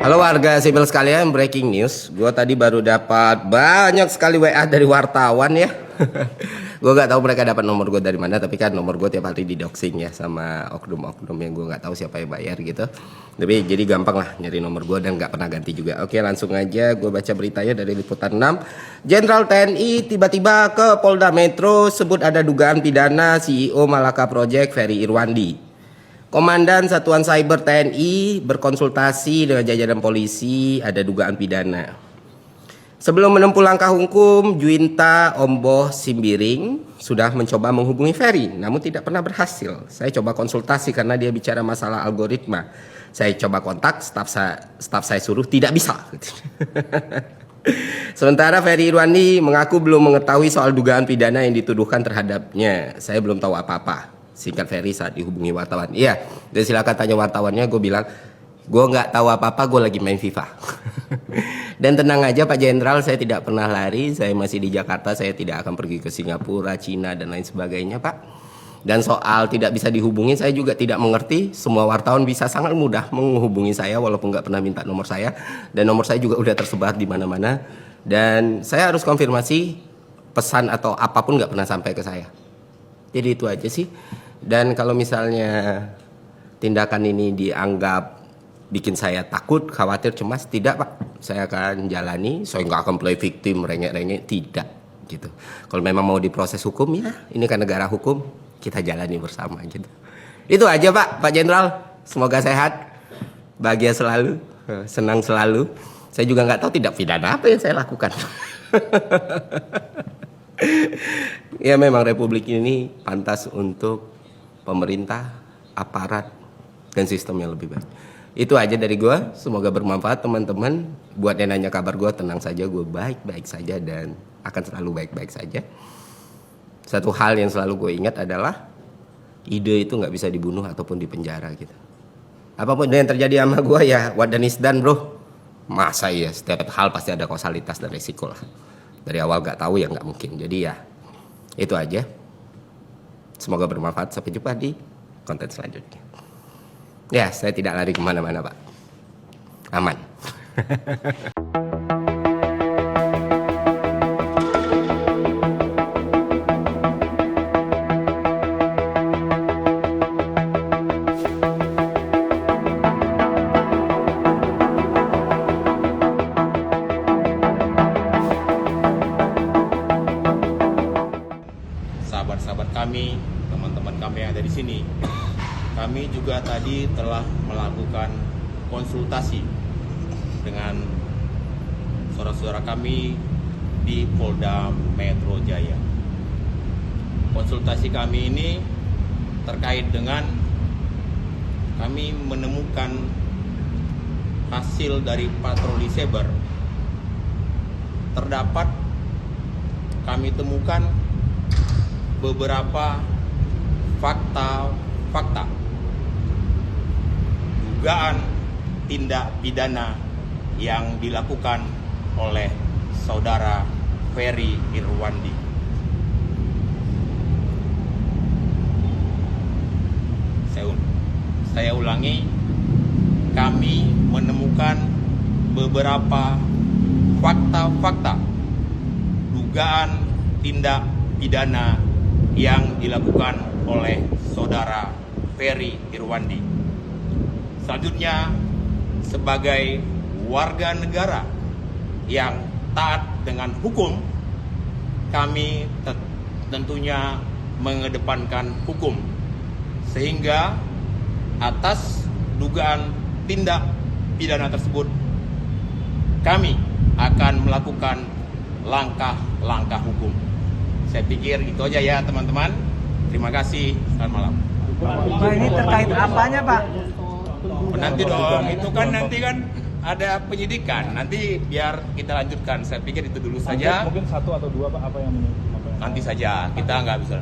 Halo warga sipil sekalian, breaking news. Gue tadi baru dapat banyak sekali WA dari wartawan ya. Gue nggak tahu mereka dapat nomor gue dari mana, tapi kan nomor gue tiap hari didoxing ya sama oknum-oknum yang gue nggak tahu siapa yang bayar gitu. Tapi jadi gampang lah nyari nomor gue dan nggak pernah ganti juga. Oke, langsung aja gue baca beritanya dari Liputan 6. Jenderal TNI tiba-tiba ke Polda Metro sebut ada dugaan pidana CEO Malaka Project Ferry Irwandi. Komandan Satuan Cyber TNI berkonsultasi dengan jajaran polisi, ada dugaan pidana. Sebelum menempuh langkah hukum, Juwinta Omboh Simbiring sudah mencoba menghubungi Ferry, namun tidak pernah berhasil. Saya coba konsultasi karena dia bicara masalah algoritma. Saya coba kontak, staf saya suruh tidak bisa. Sementara Ferry Irwandi mengaku belum mengetahui soal dugaan pidana yang dituduhkan terhadapnya. Saya belum tahu apa-apa. Singkat Ferry saat dihubungi wartawan. Iya, dan silakan tanya wartawannya. Gue bilang, gue nggak tahu apa-apa, gue lagi main FIFA. Dan tenang aja Pak Jenderal, saya tidak pernah lari. Saya masih di Jakarta, saya tidak akan pergi ke Singapura, Cina, dan lain sebagainya Pak. Dan soal tidak bisa dihubungi, saya juga tidak mengerti. Semua wartawan bisa sangat mudah menghubungi saya, walaupun nggak pernah minta nomor saya. Dan nomor saya juga udah tersebar di mana-mana. Dan saya harus konfirmasi, pesan atau apapun nggak pernah sampai ke saya. Jadi itu aja sih. Dan kalau misalnya tindakan ini dianggap bikin saya takut, khawatir, cemas, tidak Pak. Saya akan jalani, saya nggak akan play victim, rengek-rengek, tidak gitu. Kalau memang mau diproses hukum ya, ini kan negara hukum, kita jalani bersama gitu. Itu aja Pak Jenderal. Semoga sehat, bahagia selalu, senang selalu. Saya juga nggak tahu tidak pidana apa yang saya lakukan. Ya memang republik ini pantas untuk pemerintah, aparat, dan sistem yang lebih baik. Itu aja dari gue, semoga bermanfaat teman-teman. Buat yang nanya kabar gue, tenang saja, gue baik-baik saja dan akan selalu baik-baik saja. Satu hal yang selalu gue ingat adalah ide itu gak bisa dibunuh ataupun dipenjara gitu. Apapun yang terjadi sama gue ya, what done is done bro. Masa ya, setiap hal pasti ada kausalitas dan resiko lah. Dari awal gak tahu ya gak mungkin. Jadi ya, itu aja. Semoga bermanfaat. Sampai jumpa di konten selanjutnya. Ya, saya tidak lari kemana-mana Pak. Aman. Sahabat-sahabat kami, teman-teman kami yang ada di sini, kami juga tadi telah melakukan konsultasi dengan saudara-saudara kami di Polda Metro Jaya. Konsultasi kami ini terkait dengan kami menemukan hasil dari patroli cyber. Terdapat kami temukan beberapa fakta dugaan tindak pidana yang dilakukan oleh saudara Ferry Irwandi. Saya ulangi, kami menemukan beberapa fakta dugaan tindak pidana yang dilakukan oleh saudara Ferry Irwandi. Selanjutnya, sebagai warga negara yang taat dengan hukum, kami tentunya mengedepankan hukum. Sehingga atas dugaan tindak pidana tersebut, kami akan melakukan langkah-langkah hukum. Saya pikir itu aja ya teman-teman. Terima kasih. Selamat malam. Pak, ini terkait apanya Pak? Nanti dong, itu kan nanti kan ada penyidikan. Nanti biar kita lanjutkan. Saya pikir itu dulu saja. Mungkin satu atau dua Pak, apa yang Nanti saja, kita nggak bisa.